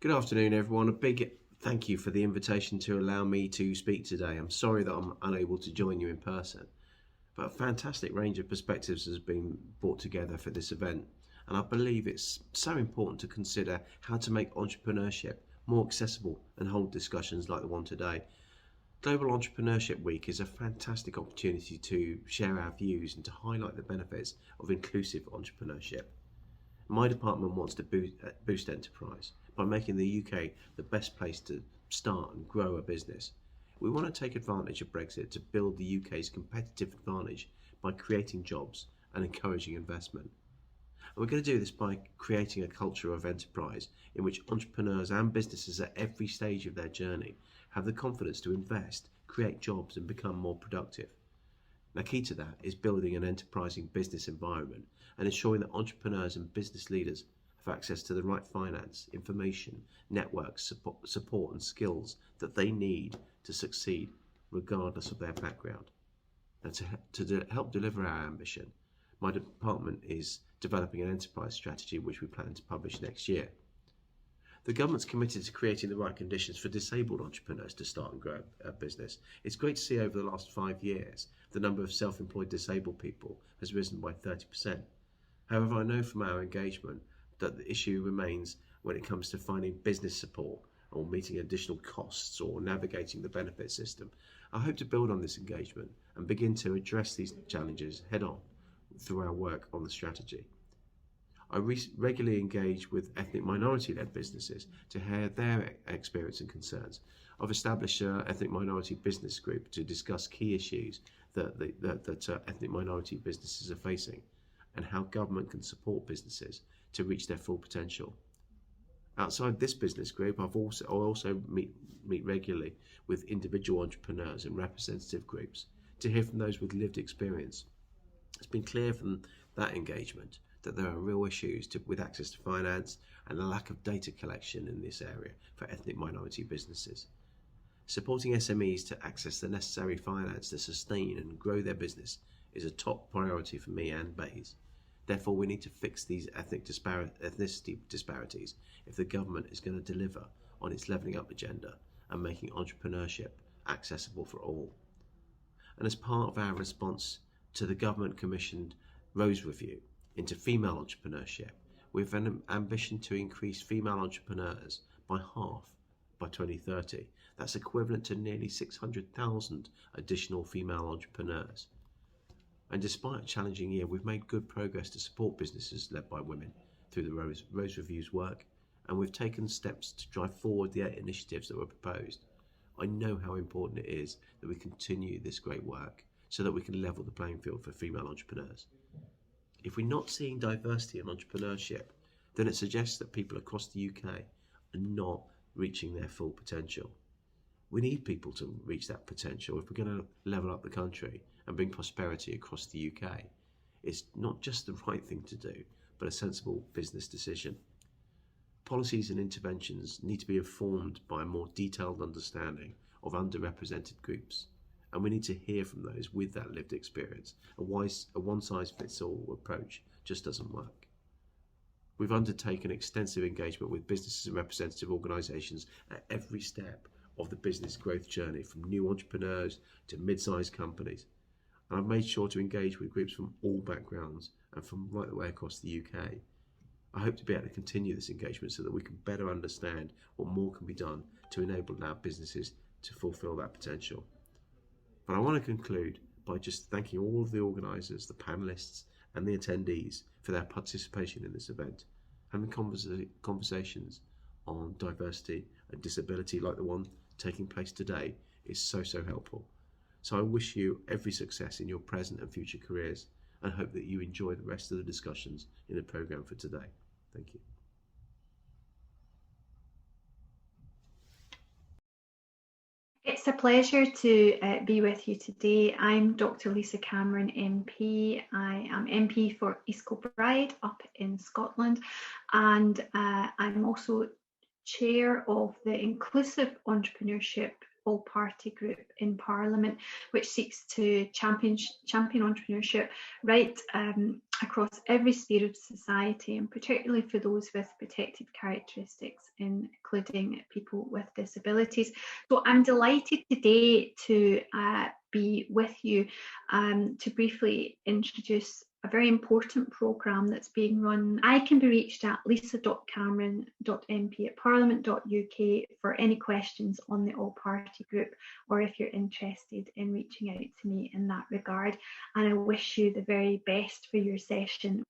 Good afternoon, everyone. A big thank you for the invitation to allow me to speak today. I'm sorry that I'm unable to join you in person, but a fantastic range of perspectives has been brought together for this event, and I believe it's so important to consider how to make entrepreneurship more accessible and hold discussions like the one today. Global Entrepreneurship Week is a fantastic opportunity to share our views and to highlight the benefits of inclusive entrepreneurship. My department wants to boost enterprise by making the UK the best place to start and grow a business. We want to take advantage of Brexit to build the UK's competitive advantage by creating jobs and encouraging investment. And we're going to do this by creating a culture of enterprise in which entrepreneurs and businesses at every stage of their journey have the confidence to invest, create jobs and become more productive. Now, key to that is building an enterprising business environment and ensuring that entrepreneurs and business leaders have access to the right finance, information, networks, support and skills that they need to succeed regardless of their background. And to help deliver our ambition, my department is developing an enterprise strategy which we plan to publish next year. The government's committed to creating the right conditions for disabled entrepreneurs to start and grow a business. It's great to see over the last 5 years the number of self-employed disabled people has risen by 30%. However, I know from our engagement that the issue remains when it comes to finding business support or meeting additional costs or navigating the benefit system. I hope to build on this engagement and begin to address these challenges head on through our work on the strategy. I regularly engage with ethnic minority-led businesses to hear their experience and concerns. I've established an ethnic minority business group to discuss key issues that ethnic minority businesses are facing and how government can support businesses to reach their full potential. Outside this business group, I also meet regularly with individual entrepreneurs and representative groups to hear from those with lived experience. It's been clear from that engagement that there are real issues with access to finance and a lack of data collection in this area for ethnic minority businesses. Supporting SMEs to access the necessary finance to sustain and grow their business is a top priority for me and BAYS. Therefore, we need to fix these ethnicity disparities if the government is going to deliver on its levelling up agenda and making entrepreneurship accessible for all. And as part of our response to the government-commissioned Rose Review into female entrepreneurship, we have an ambition to increase female entrepreneurs by half by 2030. That's equivalent to nearly 600,000 additional female entrepreneurs. And despite a challenging year, we've made good progress to support businesses led by women through the Rose Review's work, and we've taken steps to drive forward the initiatives that were proposed. I know how important it is that we continue this great work so that we can level the playing field for female entrepreneurs. If we're not seeing diversity in entrepreneurship, then it suggests that people across the UK are not reaching their full potential. We need people to reach that potential if we're going to level up the country and bring prosperity across the UK. It's not just the right thing to do, but a sensible business decision. Policies and interventions need to be informed by a more detailed understanding of underrepresented groups, and we need to hear from those with that lived experience. A one-size-fits-all approach just doesn't work. We've undertaken extensive engagement with businesses and representative organisations at every step of the business growth journey, from new entrepreneurs to mid-sized companies. And I've made sure to engage with groups from all backgrounds and from right the way across the UK. I hope to be able to continue this engagement so that we can better understand what more can be done to enable our businesses to fulfil that potential. But I want to conclude by just thanking all of the organisers, the panellists and the attendees for their participation in this event. Having conversations on diversity and disability like the one taking place today is so helpful. So I wish you every success in your present and future careers and hope that you enjoy the rest of the discussions in the programme for today. Thank you. It's a pleasure to be with you today. I'm Dr. Lisa Cameron MP. I am MP for East Kilbride up in Scotland, and I'm also chair of the Inclusive Entrepreneurship all-party group in Parliament, which seeks to champion entrepreneurship right across every sphere of society, and particularly for those with protected characteristics, including people with disabilities. So I'm delighted today to be with you to briefly introduce a very important programme that's being run. I can be reached at lisa.cameron.mp@parliament.uk for any questions on the all-party group, or if you're interested in reaching out to me in that regard. And I wish you the very best for your session.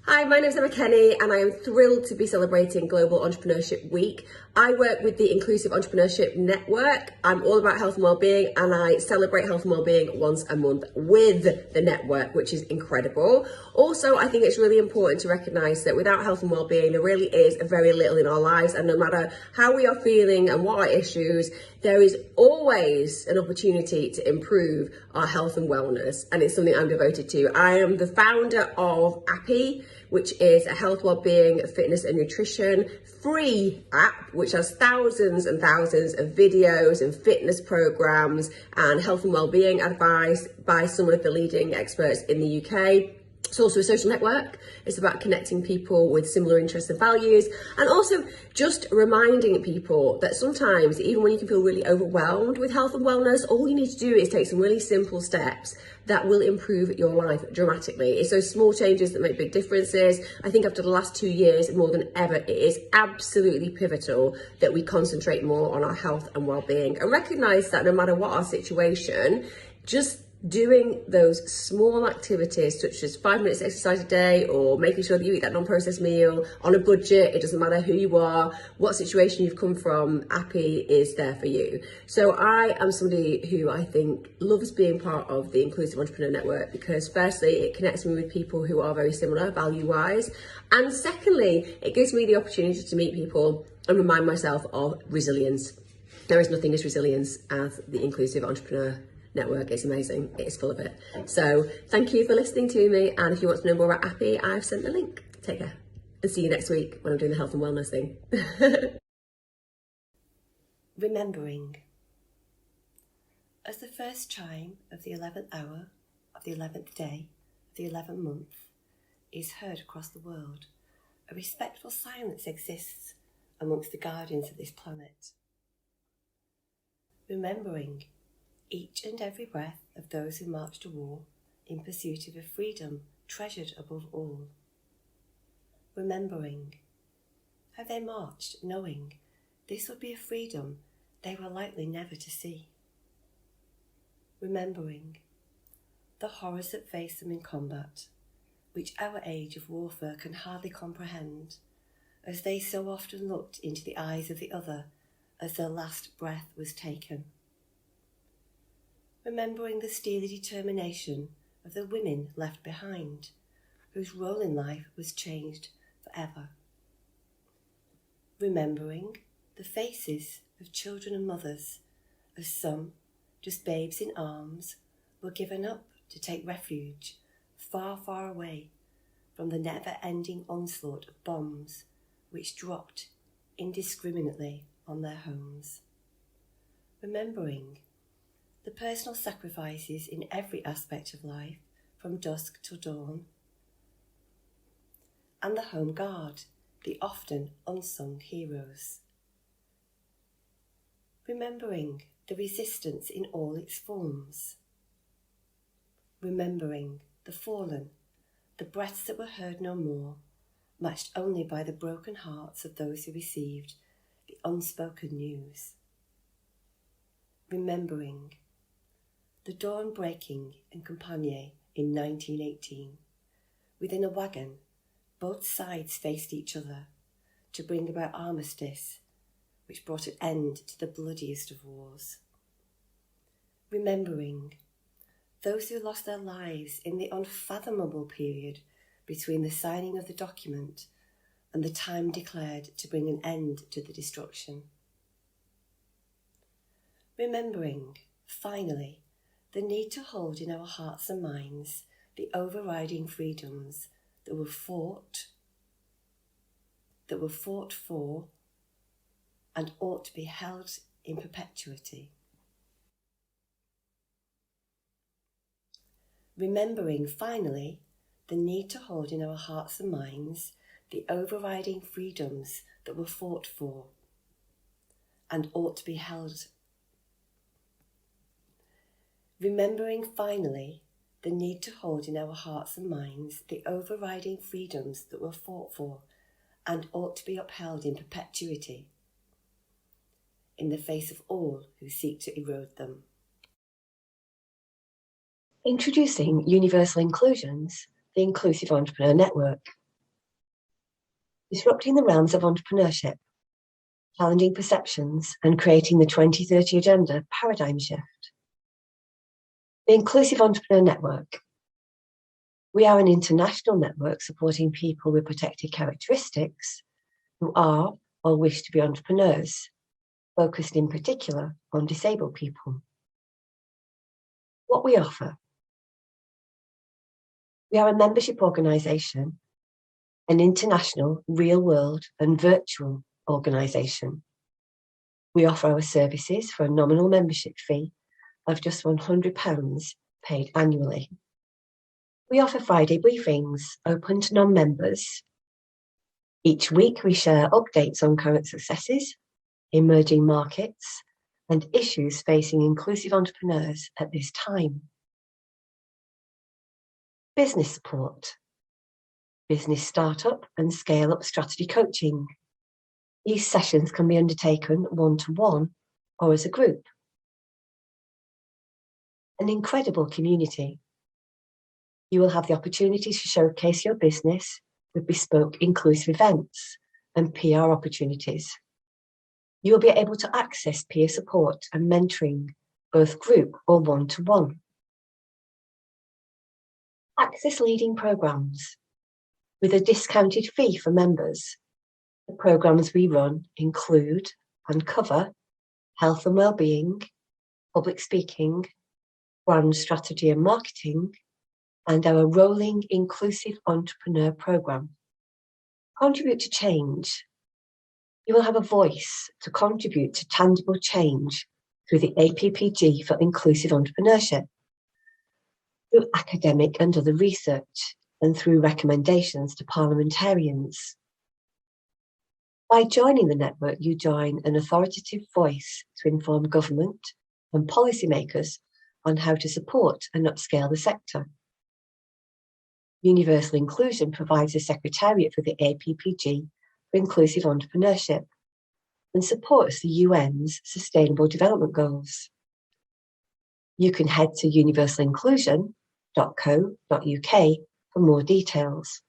Hi, my name is Emma Kenny and I am thrilled to be celebrating Global Entrepreneurship Week. I work with the Inclusive Entrepreneurship Network. I'm all about health and wellbeing, and I celebrate health and wellbeing once a month with the network, which is incredible. Also, I think it's really important to recognise that without health and wellbeing, there really is very little in our lives, and no matter how we are feeling and what our issues, there is always an opportunity to improve our health and wellness, and it's something I'm devoted to. I am the founder of APPG, which is a health, wellbeing, fitness and nutrition free app, which has thousands and thousands of videos and fitness programs and health and wellbeing advice by some of the leading experts in the UK. It's also a social network. It's about connecting people with similar interests and values, and also just reminding people that sometimes, even when you can feel really overwhelmed with health and wellness, all you need to do is take some really simple steps that will improve your life dramatically. It's those small changes that make big differences. I think after the last 2 years, more than ever, it is absolutely pivotal that we concentrate more on our health and wellbeing and recognise that no matter what our situation, just doing those small activities such as 5 minutes exercise a day, or making sure that you eat that non-processed meal on a budget. It doesn't matter who you are, what situation you've come from, APPI is there for you. So I am somebody who I think loves being part of the Inclusive Entrepreneur Network, because firstly, it connects me with people who are very similar value-wise, and secondly, it gives me the opportunity to meet people and remind myself of resilience. There is nothing as resilience as the Inclusive Entrepreneur Network. It's amazing. It's full of it. So thank you for listening to me. And if you want to know more about APPI, I've sent the link. Take care and see you next week when I'm doing the health and wellness thing. Remembering. As the first chime of the 11th hour of the 11th day of the 11th month is heard across the world, a respectful silence exists amongst the guardians of this planet. Remembering each and every breath of those who marched to war in pursuit of a freedom treasured above all. Remembering how they marched knowing this would be a freedom they were likely never to see. Remembering the horrors that face them in combat, which our age of warfare can hardly comprehend, as they so often looked into the eyes of the other as their last breath was taken. Remembering the steely determination of the women left behind, whose role in life was changed forever. Remembering the faces of children and mothers, as some, just babes in arms, were given up to take refuge far, far away from the never-ending onslaught of bombs which dropped indiscriminately on their homes. Remembering the personal sacrifices in every aspect of life, from dusk till dawn, and the Home Guard, the often unsung heroes. Remembering the resistance in all its forms. Remembering the fallen, the breaths that were heard no more, matched only by the broken hearts of those who received the unspoken news. Remembering the dawn breaking in Compagnie in 1918. Within a wagon, both sides faced each other to bring about armistice, which brought an end to the bloodiest of wars. Remembering those who lost their lives in the unfathomable period between the signing of the document and the time declared to bring an end to the destruction. Remembering, finally, the need to hold in our hearts and minds the overriding freedoms that were fought for and ought to be held in perpetuity. Remembering, finally, the need to hold in our hearts and minds the overriding freedoms that were fought for and ought to be held. Remembering, finally, the need to hold in our hearts and minds the overriding freedoms that were fought for and ought to be upheld in perpetuity, in the face of all who seek to erode them. Introducing Universal Inclusion's the Inclusive Entrepreneur Network. Disrupting the realms of entrepreneurship, challenging perceptions and creating the 2030 Agenda paradigm shift. The Inclusive Entrepreneur Network. We are an international network supporting people with protected characteristics who are or wish to be entrepreneurs, focused in particular on disabled people. What we offer. We are a membership organisation, an international, real-world and virtual organisation. We offer our services for a nominal membership fee of just £100 paid annually. We offer Friday briefings open to non-members. Each week we share updates on current successes, emerging markets and issues facing inclusive entrepreneurs at this time. Business support, business startup and scale-up strategy coaching. These sessions can be undertaken one-to-one or as a group. an incredible community. You will have the opportunity to showcase your business with bespoke inclusive events and PR opportunities. You will be able to access peer support and mentoring, both group or one-to-one. Access leading programs with a discounted fee for members. The programs we run include and cover health and wellbeing, public speaking, brand strategy and marketing, and our rolling inclusive entrepreneur program. Contribute to change. You will have a voice to contribute to tangible change through the APPG for Inclusive Entrepreneurship, through academic and other research, and through recommendations to parliamentarians. By joining the network, you join an authoritative voice to inform government and policymakers on how to support and upscale the sector. Universal Inclusion provides a secretariat for the APPG for Inclusive Entrepreneurship and supports the UN's Sustainable Development Goals. You can head to universalinclusion.co.uk for more details.